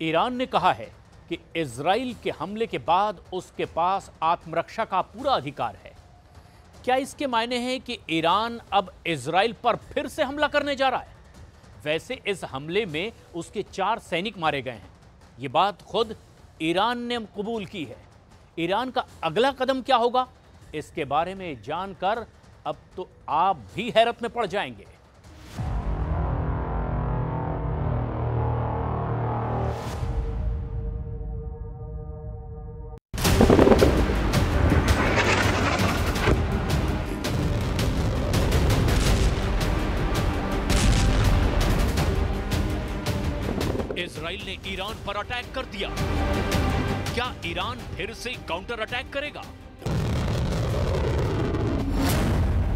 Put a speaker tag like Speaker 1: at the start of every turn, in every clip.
Speaker 1: Iran ने कहा है कि इजराइल के हमले के बाद उसके पास आत्मरक्षा का पूरा अधिकार है। क्या इसके मायने हैं कि ईरान अब इजराइल पर फिर से हमला करने जा रहा है? वैसे इस हमले में उसके 4 सैनिक मारे गए हैं। ये बात खुद ईरान ने कबूल की है। ईरान का अगला कदम क्या होगा, इसके बारे में जानकर अब तो आप भी हैरत में पड़ जाएंगे। इजराइल ने ईरान पर अटैक कर दिया। क्या ईरान फिर से काउंटर अटैक करेगा?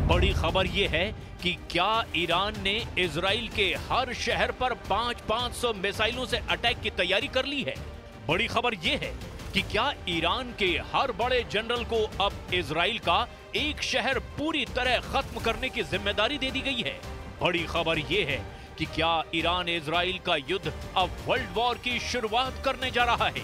Speaker 1: बड़ी खबर यह है कि क्या ईरान ने इजराइल के हर शहर पर 500 मिसाइलों से अटैक की तैयारी कर ली है। बड़ी खबर यह है कि क्या ईरान के हर बड़े जनरल को अब इजराइल का एक शहर पूरी तरह खत्म करने की जिम्मेदारी दे दी गई है। बड़ी खबर यह है कि क्या ईरान इजराइल का युद्ध अब वर्ल्ड वॉर की शुरुआत करने जा रहा है।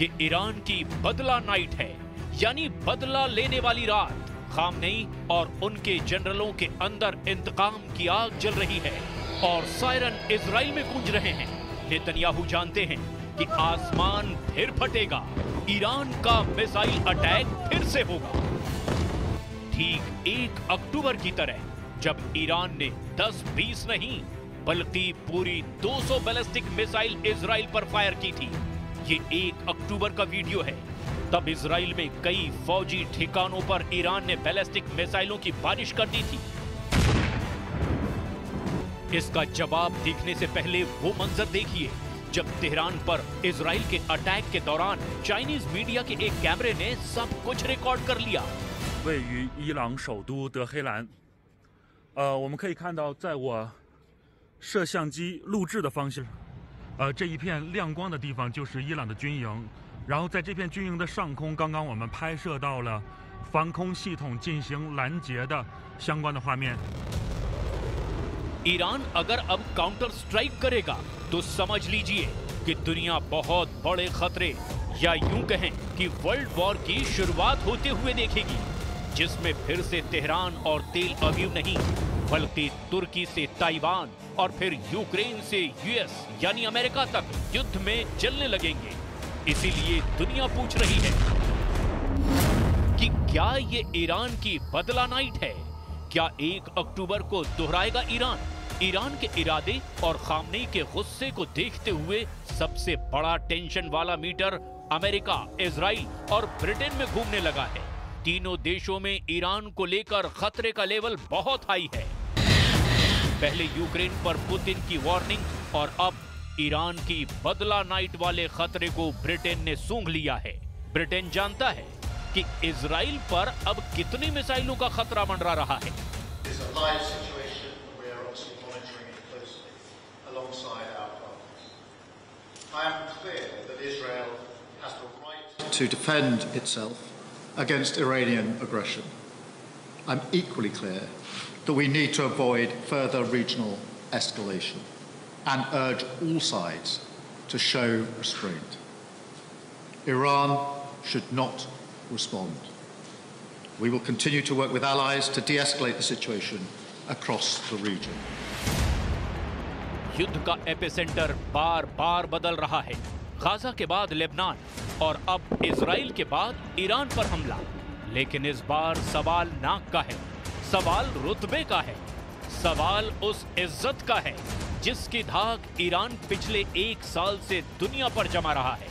Speaker 1: ये ईरान की बदला नाइट है, यानी बदला लेने वाली रात। खामनेई और उनके जनरलों के अंदर इंतकाम की आग जल रही है और सायरन इजराइल में गूंज रहे हैं। नेतन्याहू जानते हैं कि आसमान फिर फटेगा, ईरान का मिसाइल अटैक फिर से होगा। ठीक 1 अक्टूबर की तरह जब ईरान ने 10-20 नहीं बल्कि पूरी 200 बैलिस्टिक मिसाइल इजराइल पर फायर की थी। ये 1 अक्टूबर का वीडियो है। तब इजराइल में कई फौजी ठिकानों पर ईरान ने बैलिस्टिक मिसाइलों की बारिश कर दी थी। इसका जवाब देखने से पहले वो मंजर देखिए जब तेहरान पर इजराइल के अटैक के दौरान चाइनीज मीडिया के एक कैमरे ने सब कुछ रिकॉर्ड कर लिया।
Speaker 2: 位于伊朗首都德黑兰，我们可以看到，在我摄像机录制的方向，这一片亮光的地方就是伊朗的军营，然后在这片军营的上空，刚刚我们拍摄到了防空系统进行拦截的相关的画面。
Speaker 1: ईरान अगर अब काउंटर स्ट्राइक करेगा तो समझ लीजिए कि दुनिया बहुत बड़े खतरे या यूं कहें कि वर्ल्ड वॉर की शुरुआत होते हुए देखेगी, जिसमें फिर से तेहरान और तेल अवीव नहीं बल्कि तुर्की से ताइवान और फिर यूक्रेन से यूएस यानी अमेरिका तक युद्ध में जलने लगेंगे। इसीलिए दुनिया पूछ रही है कि क्या ये ईरान की बदला नाइट है? क्या 1 अक्टूबर को दोहराएगा ईरान? ईरान के इरादे और खामनेई के गुस्से को देखते हुए सबसे बड़ा टेंशन वाला मीटर अमेरिका, इजराइल और ब्रिटेन में घूमने लगा है। तीनों देशों में ईरान को लेकर खतरे का लेवल बहुत हाई है। पहले यूक्रेन पर पुतिन की वार्निंग और अब ईरान की बदला नाइट वाले खतरे को ब्रिटेन ने सूंघ लिया है। ब्रिटेन जानता है कि इजराइल पर अब कितनी मिसाइलों का खतरा मंडरा रहा है।
Speaker 3: To defend itself against Iranian aggression. I'm equally clear that we need to avoid further regional escalation and urge all sides to show restraint. Iran should not respond. We will continue to work with allies to de-escalate the situation across the region.
Speaker 1: युद्ध का epicentre बार बार बदल रहा है। Gaza के बाद Lebanon और अब Israel के बाद ईरान पर हमला। लेकिन इस बार सवाल नाक का है, सवाल रुतबे का है, सवाल उस इज्जत का है जिसकी धाक ईरान पिछले 1 साल से दुनिया पर जमा रहा है।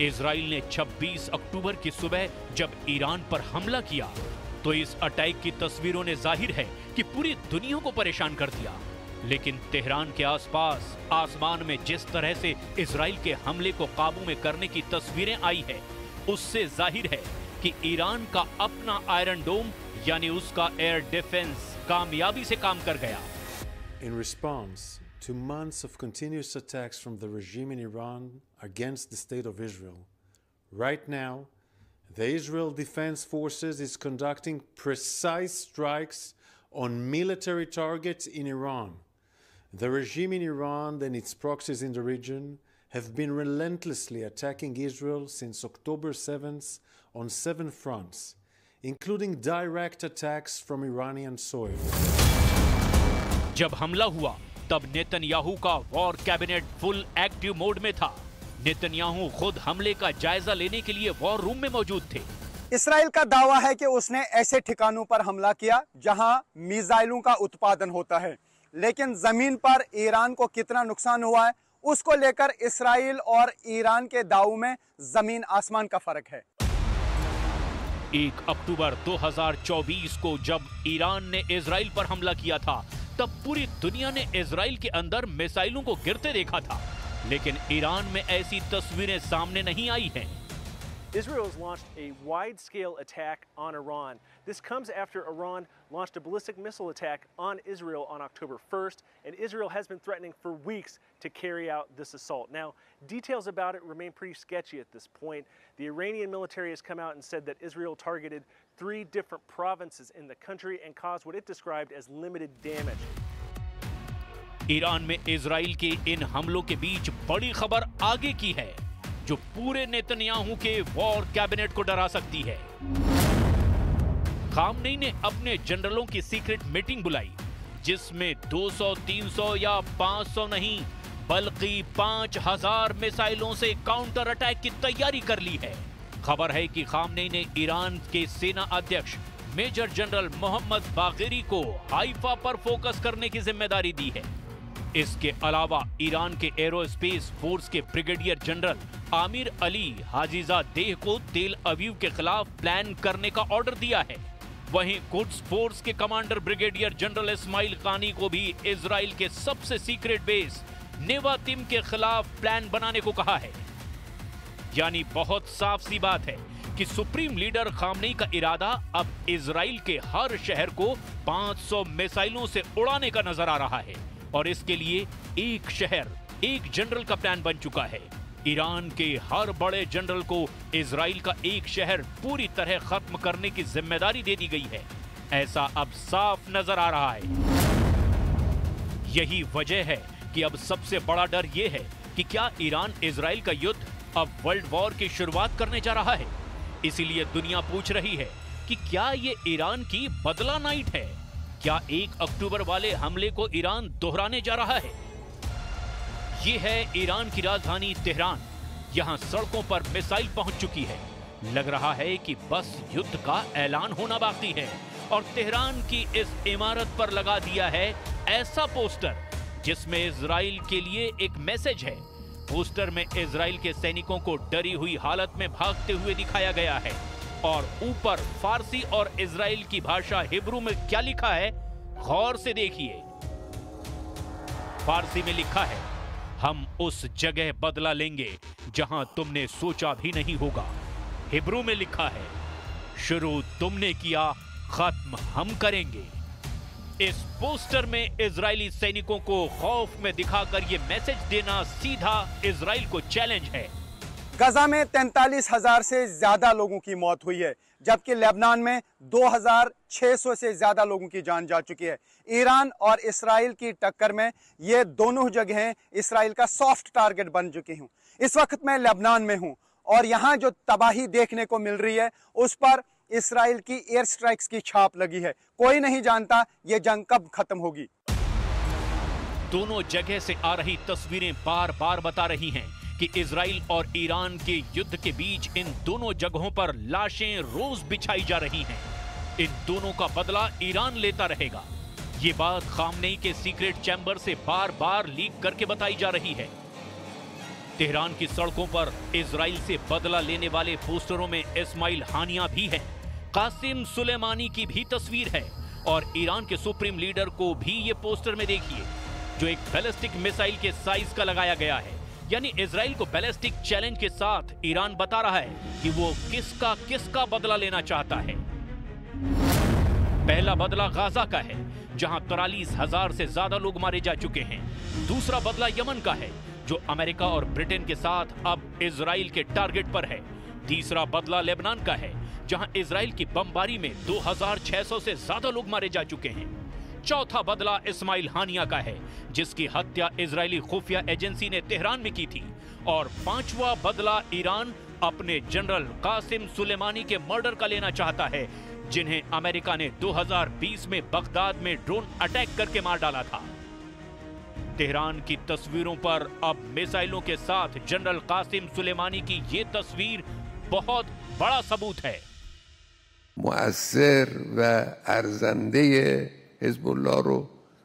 Speaker 1: इजराइल ने 26 अक्टूबर की सुबह जब ईरान पर हमला किया तो इस अटैक की तस्वीरों ने जाहिर है कि पूरी दुनिया को परेशान कर दिया। लेकिन तेहरान के आसपास आसमान में जिस तरह से इजराइल के हमले को काबू में करने की तस्वीरें आई है, उससे जाहिर है कि ईरान का अपना आयरन डोम यानी उसका एयर डिफेंस कामयाबी से काम कर गया।
Speaker 4: In response to months of continuous attacks from the regime in Iran against the state of Israel, right now, the Israel Defense Forces is conducting precise strikes on military targets in Iran. The regime in Iran and its proxies in the region have been relentlessly attacking Israel since October 7th on 7 fronts, including direct attacks from Iranian soil.
Speaker 1: जब हमला हुआ तब Netanyahu का war cabinet full active mode में था। Netanyahu खुद हमले का जायजा लेने के लिए वॉर रूम में मौजूद थे।
Speaker 5: इसराइल का दावा है कि उसने ऐसे ठिकानों पर हमला किया जहां मिसाइलों का उत्पादन होता है, लेकिन जमीन पर ईरान को कितना नुकसान हुआ है उसको लेकर इसराइल और ईरान के दावों में जमीन आसमान का फर्क है।
Speaker 1: 1 अक्टूबर 2024 को जब ईरान ने इजराइल पर हमला किया था तब पूरी दुनिया ने इजराइल के अंदर मिसाइलों को गिरते देखा था, लेकिन ईरान में ऐसी तस्वीरें सामने नहीं आई हैं।
Speaker 6: Israel has launched a wide-scale attack on Iran. This comes after Iran launched a ballistic missile attack on Israel on October 1st, and Israel has been threatening for weeks to carry out this assault. Now, details about it remain pretty sketchy at this point. The Iranian military has come out and said that Israel targeted 3 different provinces in the country and caused what it described as limited damage.
Speaker 1: Iran में Israel के इन हमलों के बीच बड़ी खबर आगे की है, जो पूरे नेतन्याहू के वॉर कैबिनेट को डरा सकती है। खामनेई ने अपने जनरलों की सीक्रेट मीटिंग बुलाई, जिसमें 200, 300 या 500 नहीं बल्कि 5000 मिसाइलों से काउंटर अटैक की तैयारी कर ली है। खबर है कि खामनेई ने ईरान के सेना अध्यक्ष मेजर जनरल मोहम्मद बागेरी को हाइफा पर फोकस करने की जिम्मेदारी दी है। इसके अलावा ईरान के एरोस्पेस फोर्स के ब्रिगेडियर जनरल आमिर अली हाजीजादेह को तेल अवीव के खिलाफ प्लान करने का ऑर्डर दिया है। वहीं कुड्स फोर्स के कमांडर ब्रिगेडियर जनरल इस्माइल कानी को भी इजराइल के सबसे सीक्रेट बेस नेवातिम के खिलाफ प्लान बनाने को कहा है। यानी बहुत साफ सी बात है कि सुप्रीम लीडर खामनेई का इरादा अब इजराइल के हर शहर को 500 मिसाइलों से उड़ाने का नजर आ रहा है, और इसके लिए एक शहर एक जनरल का प्लान बन चुका है। ईरान के हर बड़े जनरल को इजराइल का एक शहर पूरी तरह खत्म करने की जिम्मेदारी दे दी गई है। ऐसा अब साफ नजर आ रहा है। यही वजह है कि अब सबसे बड़ा डर यह है कि क्या ईरान इजराइल का युद्ध अब वर्ल्ड वॉर की शुरुआत करने जा रहा है। इसीलिए दुनिया पूछ रही है कि क्या ये ईरान की बदला नाइट है। क्या 1 अक्टूबर वाले हमले को ईरान दोहराने जा रहा है। ये है ईरान की राजधानी तेहरान। यहाँ सड़कों पर मिसाइल पहुंच चुकी है। लग रहा है कि बस युद्ध का ऐलान होना बाकी है, और तेहरान की इस इमारत पर लगा दिया है ऐसा पोस्टर जिसमें इजराइल के लिए एक मैसेज है। पोस्टर में इजराइल के सैनिकों को डरी हुई हालत में भागते हुए दिखाया गया है, और ऊपर फारसी और इजराइल की भाषा हिब्रू में क्या लिखा है, गौर से देखिए। फारसी में लिखा है, हम उस जगह बदला लेंगे जहां तुमने सोचा भी नहीं होगा। हिब्रू में लिखा है, शुरू तुमने किया, खत्म हम करेंगे। इस पोस्टर में इजरायली सैनिकों को खौफ में दिखाकर यह मैसेज देना सीधा इजराइल को चैलेंज है।
Speaker 5: गजा में 43,000 से ज्यादा लोगों की मौत हुई है, जबकि लेबनान में 2,600 से ज्यादा लोगों की जान जा चुकी है। ईरान और इसराइल की टक्कर में ये दोनों जगहें इसराइल का सॉफ्ट टारगेट बन चुकी हूँ। इस वक्त मैं लेबनान में हूँ, और यहाँ जो तबाही देखने को मिल रही है उस पर इसराइल की एयर स्ट्राइक्स की छाप लगी है। कोई नहीं जानता ये जंग कब खत्म होगी।
Speaker 1: दोनों जगह से आ रही तस्वीरें बार बार बता रही हैं कि इजराइल और ईरान के युद्ध के बीच इन दोनों जगहों पर लाशें रोज बिछाई जा रही हैं। इन दोनों का बदला ईरान लेता रहेगा। ये बात खामनेई के सीक्रेट चैम्बर से बार बार लीक करके बताई जा रही है। तेहरान की सड़कों पर इजराइल से बदला लेने वाले पोस्टरों में इस्माइल हानिया भी है, कासिम सुलेमानी की भी तस्वीर है और ईरान के सुप्रीम लीडर को भी ये पोस्टर में देखिए, जो एक बैलिस्टिक मिसाइल के साइज का लगाया गया है। यानी इजराइल को बैलिस्टिक चैलेंज के साथ ईरान बता रहा है कि वो किसका बदला लेना चाहता है। पहला बदला गाजा का है, जहां 43,000 से ज्यादा लोग मारे जा चुके हैं। दूसरा बदला यमन का है, जो अमेरिका और ब्रिटेन के साथ अब इजराइल के टारगेट पर है। तीसरा बदला लेबनान का है, जहां इजराइल की बमबारी में 2,600 से ज्यादा लोग मारे जा चुके हैं। चौथा बदला इस्माइल हानिया का है, जिसकी हत्या इजरायली खुफिया एजेंसी ने तेहरान में की थी। और पांचवा बदला ईरान अपने जनरल कासिम सुलेमानी के मर्डर का लेना चाहता है, जिन्हें अमेरिका ने 2020 में बगदाद में ड्रोन अटैक करके मार डाला था। तेहरान की तस्वीरों पर अब मिसाइलों के साथ जनरल कासिम सुलेमानी की ये तस्वीर बहुत बड़ा सबूत है।
Speaker 7: मुअस्सिर व अर्जंदे हिज़्बुल्लाह रो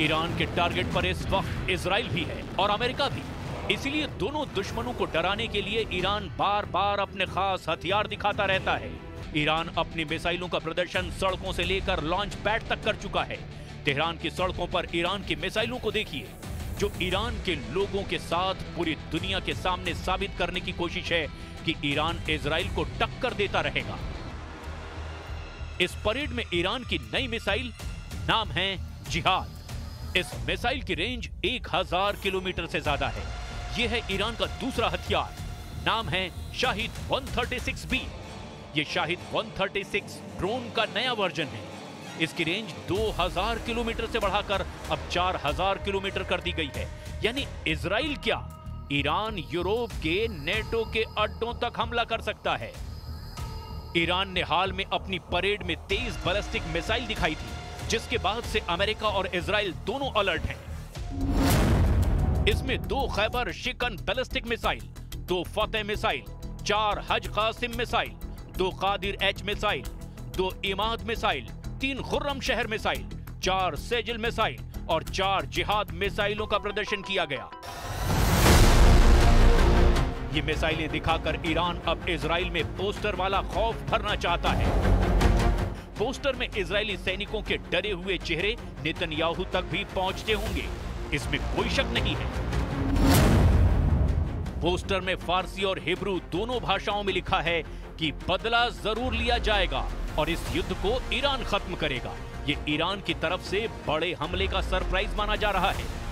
Speaker 1: ईरान के टारगेट पर इस वक्त इजराइल भी है और अमेरिका भी, इसीलिए दोनों दुश्मनों को डराने के लिए ईरान बार बार अपने खास हथियार दिखाता रहता है। ईरान अपनी मिसाइलों का प्रदर्शन सड़कों से लेकर लॉन्च पैड तक कर चुका है। तेहरान की सड़कों पर ईरान की मिसाइलों को देखिए, जो ईरान के लोगों के साथ पूरी दुनिया के सामने साबित करने की कोशिश है कि ईरान इजराइल को टक्कर देता रहेगा। इस परेड में ईरान की नई मिसाइल नाम है जिहाद। इस मिसाइल की रेंज 1000 किलोमीटर से ज्यादा है। यह है ईरान का दूसरा हथियार, नाम है शाहिद 136B। यह शाहिद 136 ड्रोन का नया वर्जन है। इसकी रेंज 2000 किलोमीटर से बढ़ाकर अब 4000 किलोमीटर कर दी गई है। यानी इजराइल क्या, ईरान यूरोप के नेटो के अड्डों तक हमला कर सकता है। ईरान ने हाल में अपनी परेड में तेज बैलिस्टिक मिसाइल दिखाई थी, जिसके बाद से अमेरिका और इजराइल दोनों अलर्ट हैं। इसमें 2 खैबर शिकन बैलिस्टिक मिसाइल, 2 फतेह missile, 4 Haj Qasem missile, 2 Qadr H missile, 2 Emad missile, 3 Khorramshahr missile, 4 Sejjil missile और 4 जिहाद मिसाइलों का प्रदर्शन किया गया। ये मिसाइलें दिखाकर ईरान अब इजराइल में पोस्टर वाला खौफ भरना चाहता है। पोस्टर में इजरायली सैनिकों के डरे हुए चेहरे नेतन्याहू तक भी पहुंचते होंगे, इसमें कोई शक नहीं है। पोस्टर में फारसी और हिब्रू दोनों भाषाओं में लिखा है कि बदला जरूर लिया जाएगा और इस युद्ध को ईरान खत्म करेगा। ये ईरान की तरफ से बड़े हमले का सरप्राइज माना जा रहा है।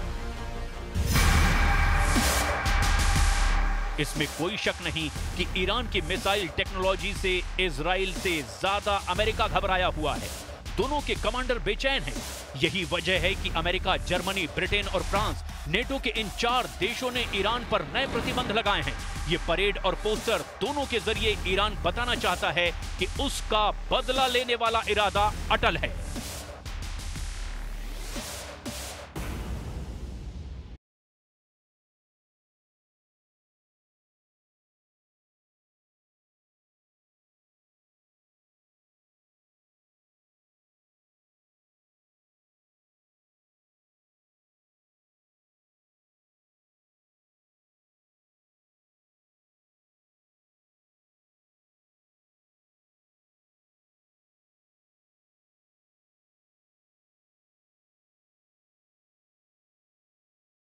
Speaker 1: इसमें कोई शक नहीं कि ईरान की मिसाइल टेक्नोलॉजी से इजराइल से ज्यादा अमेरिका घबराया हुआ है। दोनों के कमांडर बेचैन हैं। यही वजह है कि अमेरिका, जर्मनी, ब्रिटेन और फ्रांस, नेटो के इन 4 देशों ने ईरान पर नए प्रतिबंध लगाए हैं। ये परेड और पोस्टर दोनों के जरिए ईरान बताना चाहता है कि उसका बदला लेने वाला इरादा अटल है।